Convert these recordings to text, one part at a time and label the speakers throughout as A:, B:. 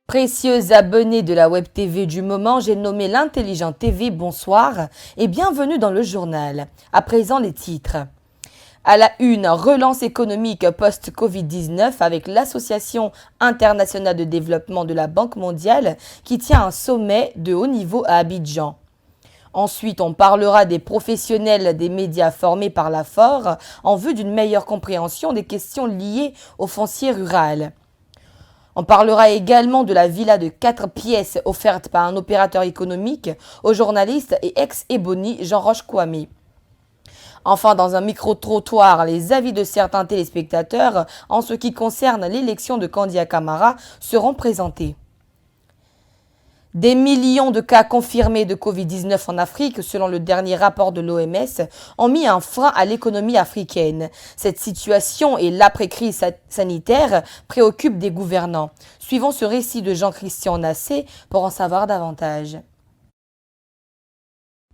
A: Précieux abonnés de la Web TV du moment, j'ai nommé l'Intelligent TV, bonsoir et bienvenue dans le journal. À présent les titres. À la une, relance économique post-Covid-19 avec l'Association internationale de développement de la Banque mondiale qui tient un sommet de haut niveau à Abidjan. Ensuite, on parlera des professionnels des médias formés par l'AFOR en vue d'une meilleure compréhension des questions liées au foncier rural. On parlera également de la villa de 4 pièces offerte par un opérateur économique au journaliste et ex-Ebony Jean-Roch Kwame. Enfin, dans un micro-trottoir, les avis de certains téléspectateurs en ce qui concerne l'élection de Kandia Camara seront présentés. Des millions de cas confirmés de Covid-19 en Afrique, selon le dernier rapport de l'OMS, ont mis un frein à l'économie africaine. Cette situation et l'après-crise sanitaire préoccupent des gouvernants. Suivons ce récit de Jean-Christian Nassé pour en savoir davantage.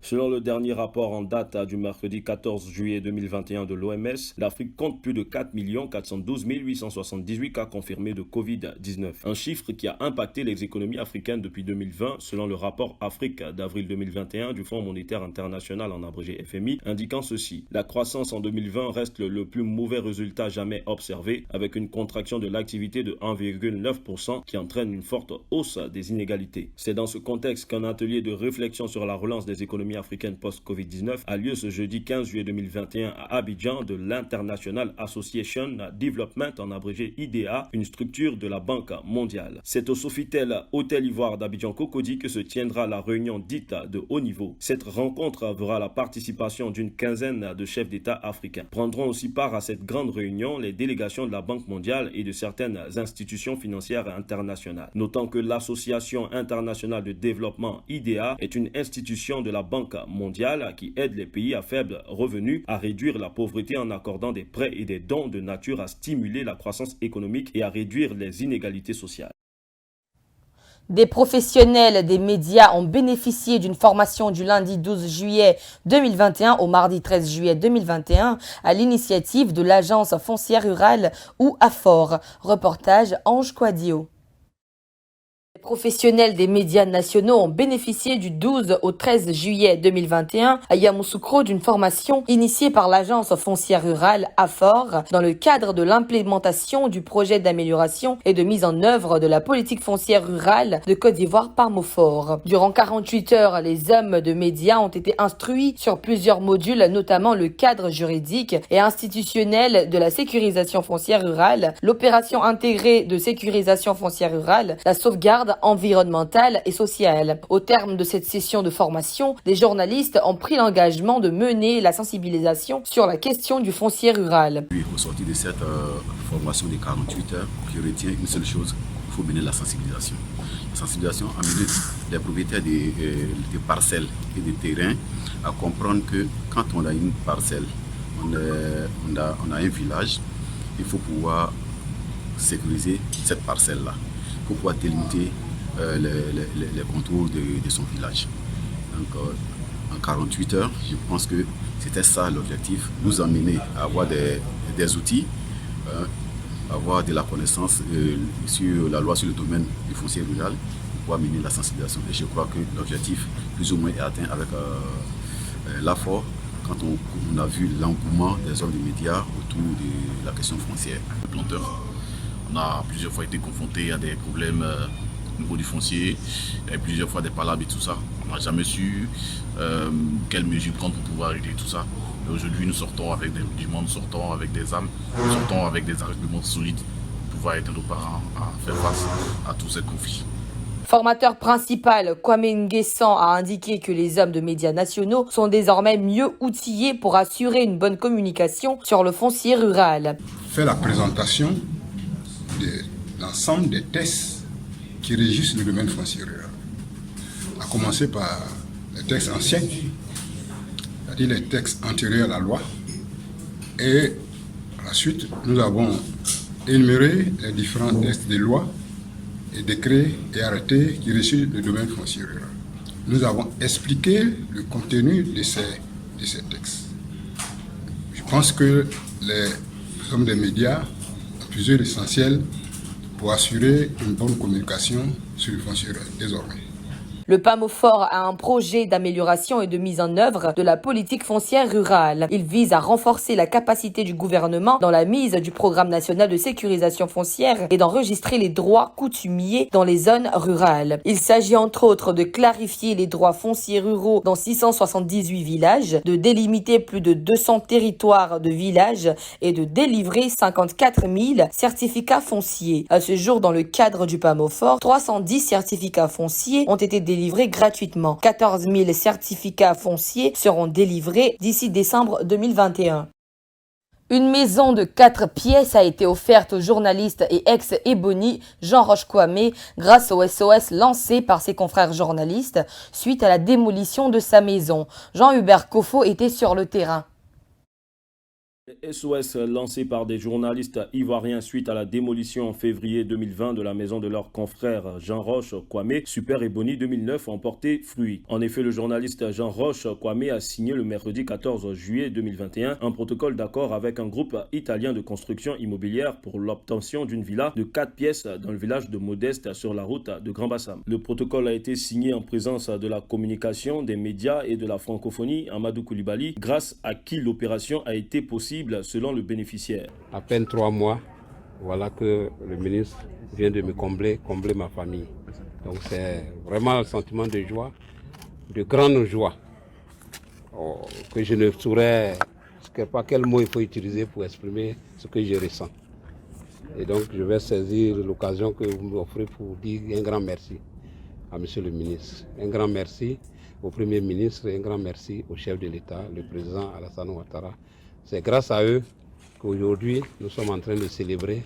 B: Selon le dernier rapport en date du mercredi 14 juillet 2021 de l'OMS, l'Afrique compte plus de 4 412 878 cas confirmés de Covid-19. Un chiffre qui a impacté les économies africaines depuis 2020, selon le rapport Afrique d'avril 2021 du Fonds monétaire international en abrégé FMI, indiquant ceci. La croissance en 2020 reste le plus mauvais résultat jamais observé, avec une contraction de l'activité de 1,9% qui entraîne une forte hausse des inégalités. C'est dans ce contexte qu'un atelier de réflexion sur la relance des économies africaine post-Covid-19 a lieu ce jeudi 15 juillet 2021 à Abidjan de l'International Association Development, en abrégé IDA, une structure de la Banque mondiale. C'est au Sofitel Hôtel Ivoire d'Abidjan Cocody que se tiendra la réunion dite de haut niveau. Cette rencontre verra la participation d'une quinzaine de chefs d'État africains. Prendront aussi part à cette grande réunion les délégations de la Banque mondiale et de certaines institutions financières internationales. Notant que l'Association internationale de développement IDA est une institution de la Banque mondiale qui aide les pays à faible revenu à réduire la pauvreté en accordant des prêts et des dons de nature à stimuler la croissance économique et à réduire les inégalités sociales.
A: Des professionnels des médias ont bénéficié d'une formation du lundi 12 juillet 2021 au mardi 13 juillet 2021 à l'initiative de l'Agence foncière rurale ou AFOR. Reportage Ange Quadio. Les professionnels des médias nationaux ont bénéficié du 12 au 13 juillet 2021 à Yamoussoukro d'une formation initiée par l'agence foncière rurale AFOR dans le cadre de l'implémentation du projet d'amélioration et de mise en œuvre de la politique foncière rurale de Côte d'Ivoire par Mofor. Durant 48 heures, les hommes de médias ont été instruits sur plusieurs modules, notamment le cadre juridique et institutionnel de la sécurisation foncière rurale, l'opération intégrée de sécurisation foncière rurale, la sauvegarde environnementale et sociale. Au terme de cette session de formation, les journalistes ont pris l'engagement de mener la sensibilisation sur la question du foncier rural.
C: Oui, au sortir de cette formation de 48 heures, je retiens une seule chose, il faut mener la sensibilisation. La sensibilisation amener les propriétaires des parcelles et des terrains à comprendre que quand on a une parcelle, on a un village, il faut pouvoir sécuriser cette parcelle-là, pour pouvoir délimiter les contours de son village. Donc en 48 heures, je pense que c'était ça l'objectif, nous amener à avoir des outils, avoir de la connaissance sur la loi sur le domaine du foncier rural, pour pouvoir mener la sensibilisation. Et je crois que l'objectif plus ou moins est atteint avec l'AFOR, quand on a vu l'engouement des hommes des médias autour de la question foncière.
D: Le planteur, on a plusieurs fois été confronté à des problèmes au niveau du foncier, et plusieurs fois des palabres et tout ça. On n'a jamais su quelles mesures prendre pour pouvoir régler tout ça. Et aujourd'hui, nous sortons avec des rudiments, nous sortons avec des armes, nous sortons avec des arguments solides pour pouvoir aider nos parents à faire face à tous ces conflits.
A: Formateur principal, Kwame Nguessan a indiqué que les hommes de médias nationaux sont désormais mieux outillés pour assurer une bonne communication sur le foncier rural.
E: Fait la présentation de l'ensemble des textes qui régissent le domaine foncier rural. À commencer par les textes anciens, c'est-à-dire les textes antérieurs à la loi, et à la suite, nous avons énuméré les différents textes de loi et décrets et arrêtés qui régissent le domaine foncier rural. Nous avons expliqué le contenu de ces textes. Je pense que les hommes des médias ont plusieurs essentiels pour assurer une bonne communication sur le foncier désormais.
A: Le PAMOFOR a un projet d'amélioration et de mise en œuvre de la politique foncière rurale. Il vise à renforcer la capacité du gouvernement dans la mise du programme national de sécurisation foncière et d'enregistrer les droits coutumiers dans les zones rurales. Il s'agit entre autres de clarifier les droits fonciers ruraux dans 678 villages, de délimiter plus de 200 territoires de villages et de délivrer 54 000 certificats fonciers. À ce jour, dans le cadre du PAMOFOR, 310 certificats fonciers ont été délivrés gratuitement. 14 000 certificats fonciers seront délivrés d'ici décembre 2021. Une maison de 4 pièces a été offerte au journaliste et ex-Ebony Jean Roch Kwame grâce au SOS lancé par ses confrères journalistes suite à la démolition de sa maison. Jean-Hubert Kofo était sur le terrain.
B: SOS lancé par des journalistes ivoiriens suite à la démolition en février 2020 de la maison de leur confrère Jean Roch Kwame, Super Ebony 2009 ont porté fruit. En effet, le journaliste Jean Roch Kwame a signé le mercredi 14 juillet 2021 un protocole d'accord avec un groupe italien de construction immobilière pour l'obtention d'une villa de 4 pièces dans le village de Modeste sur la route de Grand Bassam. Le protocole a été signé en présence de la communication, des médias et de la francophonie, Amadou Koulibaly, grâce à qui l'opération a été possible selon le bénéficiaire.
F: À peine 3 mois, voilà que le ministre vient de me combler ma famille. Donc c'est vraiment un sentiment de joie, de grande joie, que je ne saurais pas quel mot il faut utiliser pour exprimer ce que je ressens. Et donc je vais saisir l'occasion que vous m'offrez pour dire un grand merci à Monsieur le ministre, un grand merci au Premier ministre et un grand merci au chef de l'État, le président Alassane Ouattara. C'est grâce à eux qu'aujourd'hui, nous sommes en train de célébrer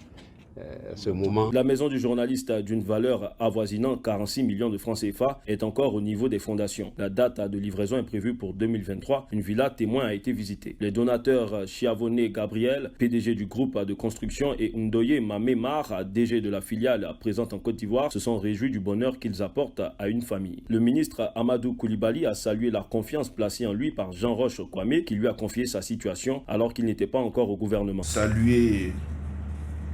F: ce moment.
B: La maison du journaliste, d'une valeur avoisinant 46 millions de francs CFA, est encore au niveau des fondations. La date de livraison est prévue pour 2023. Une villa témoin a été visitée. Les donateurs Chiavone Gabriel, PDG du groupe de construction, et Ndoye Mamemar, DG de la filiale présente en Côte d'Ivoire, se sont réjouis du bonheur qu'ils apportent à une famille. Le ministre Amadou Koulibaly a salué la confiance placée en lui par Jean Roch Kwame, qui lui a confié sa situation alors qu'il n'était pas encore au gouvernement.
G: Saluer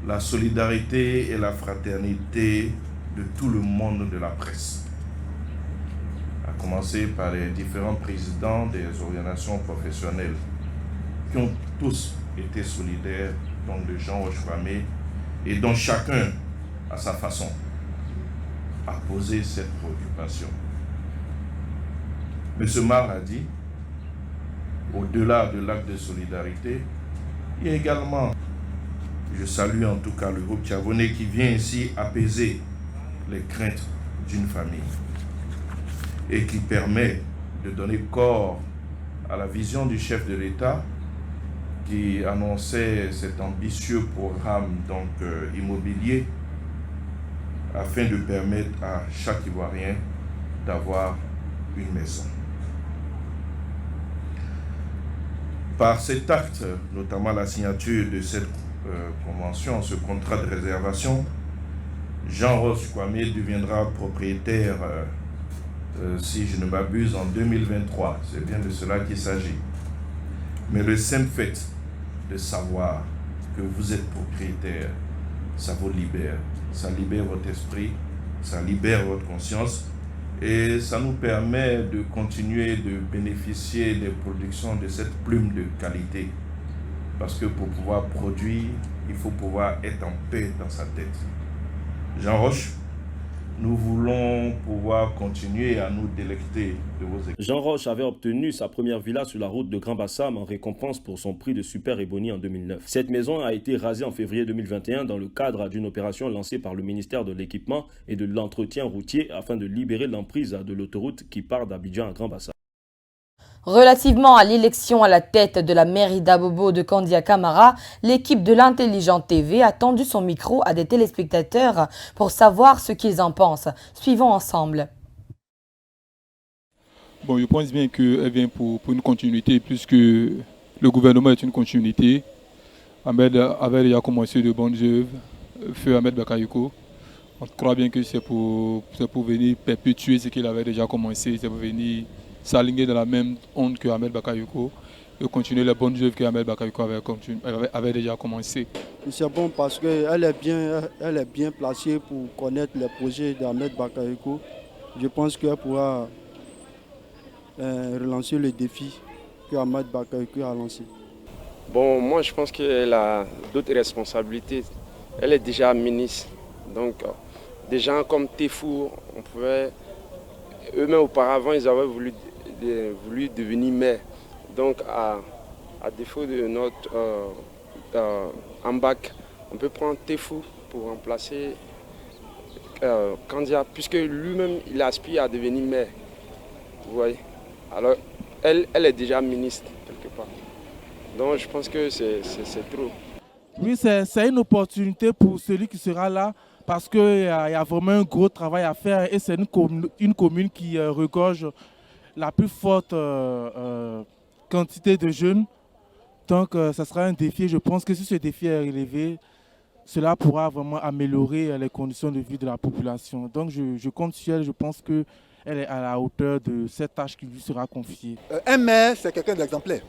G: la solidarité et la fraternité de tout le monde de la presse, à commencer par les différents présidents des organisations professionnelles qui ont tous été solidaires, donc de Jean Roch Kwame, et dont chacun, à sa façon, a posé cette préoccupation. M. Mar a dit, au-delà de l'acte de solidarité, il y a également, je salue en tout cas le groupe Chiavone qui vient ici apaiser les craintes d'une famille et qui permet de donner corps à la vision du chef de l'État qui annonçait cet ambitieux programme immobilier afin de permettre à chaque Ivoirien d'avoir une maison. Par cet acte, notamment la signature de cette convention, ce contrat de réservation, Jean Roch Kwame deviendra propriétaire, si je ne m'abuse, en 2023. C'est bien de cela qu'il s'agit. Mais le simple fait de savoir que vous êtes propriétaire, ça vous libère. Ça libère votre esprit, ça libère votre conscience et ça nous permet de continuer de bénéficier des productions de cette plume de qualité. Parce que pour pouvoir produire, il faut pouvoir être en paix dans sa tête. Jean Roch, nous voulons pouvoir continuer à nous délecter de vos équipes.
B: Jean Roch avait obtenu sa première villa sur la route de Grand Bassam en récompense pour son prix de Super Ebony en 2009. Cette maison a été rasée en février 2021 dans le cadre d'une opération lancée par le ministère de l'Équipement et de l'Entretien routier afin de libérer l'emprise de l'autoroute qui part d'Abidjan à Grand Bassam.
A: Relativement à l'élection à la tête de la mairie d'Abobo de Kandia Camara, l'équipe de l'Intelligent TV a tendu son micro à des téléspectateurs pour savoir ce qu'ils en pensent. Suivons ensemble.
H: Bon, je pense bien qu'elle vient pour une continuité, puisque le gouvernement est une continuité. Ahmed avait déjà commencé de bonnes œuvres, feu Ahmed Bakayoko. On croit bien que c'est pour venir perpétuer ce qu'il avait déjà commencé, c'est pour venir s'aligner dans la même onde que Ahmed Bakayoko. continuer les bonnes œuvres qu'Ahmed Bakayoko avait déjà commencé.
I: C'est bon parce qu'elle est bien placée pour connaître les projets d'Ahmed Bakayoko. Je pense qu'elle pourra relancer le défi que Ahmed Bakayoko a lancé.
J: Bon, moi je pense qu'elle a d'autres responsabilités. Elle est déjà ministre. Donc des gens comme Tefou, on pouvait... Eux-mêmes auparavant, ils avaient voulu devenir maire. Donc à défaut de notre Ambak, on peut prendre Tefou pour remplacer Kandia, puisque lui-même il aspire à devenir maire. Vous voyez. Alors elle est déjà ministre quelque part. Donc je pense que c'est trop.
K: Oui, c'est une opportunité pour celui qui sera là parce qu'il y a vraiment un gros travail à faire et c'est une commune qui regorge la plus forte quantité de jeunes. Donc ça sera un défi. Je pense que si ce défi est relevé, cela pourra vraiment améliorer les conditions de vie de la population. Donc je compte sur elle, je pense qu'elle est à la hauteur de cette tâche qui lui sera confiée.
L: Un maire, c'est quelqu'un d'exemplaire.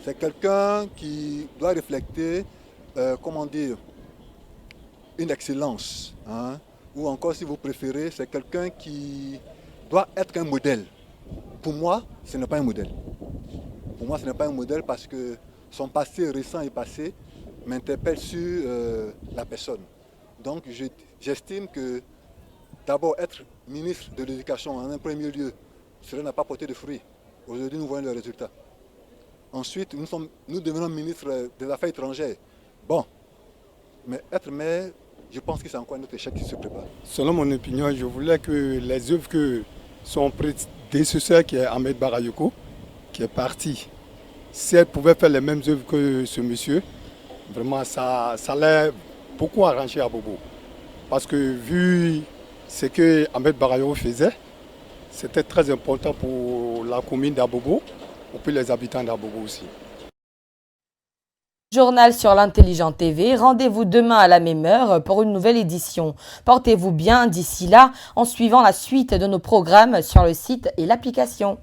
L: C'est quelqu'un qui doit refléter, comment dire, une excellence. Hein? Ou encore, si vous préférez, c'est quelqu'un qui doit être un modèle. Pour moi, ce n'est pas un modèle. Pour moi, ce n'est pas un modèle parce que son passé récent et passé m'interpelle sur la personne. Donc, j'estime que d'abord être ministre de l'Éducation en un premier lieu, cela n'a pas porté de fruits. Aujourd'hui, nous voyons le résultat. Ensuite, nous devenons ministre des Affaires étrangères. Bon, mais être maire, je pense que c'est encore un autre échec qui se prépare.
M: Selon mon opinion, je voulais que les œuvres que son prédécesseur, qui est Ahmed Bakayoko, qui est parti, si elle pouvait faire les mêmes œuvres que ce monsieur, vraiment ça allait beaucoup arranger à Bobo. Parce que vu ce que Ahmed Bakayoko faisait, c'était très important pour la commune d'Abobo, et puis les habitants d'Abobo aussi.
A: Journal sur l'Intelligent TV, rendez-vous demain à la même heure pour une nouvelle édition. Portez-vous bien d'ici là en suivant la suite de nos programmes sur le site et l'application.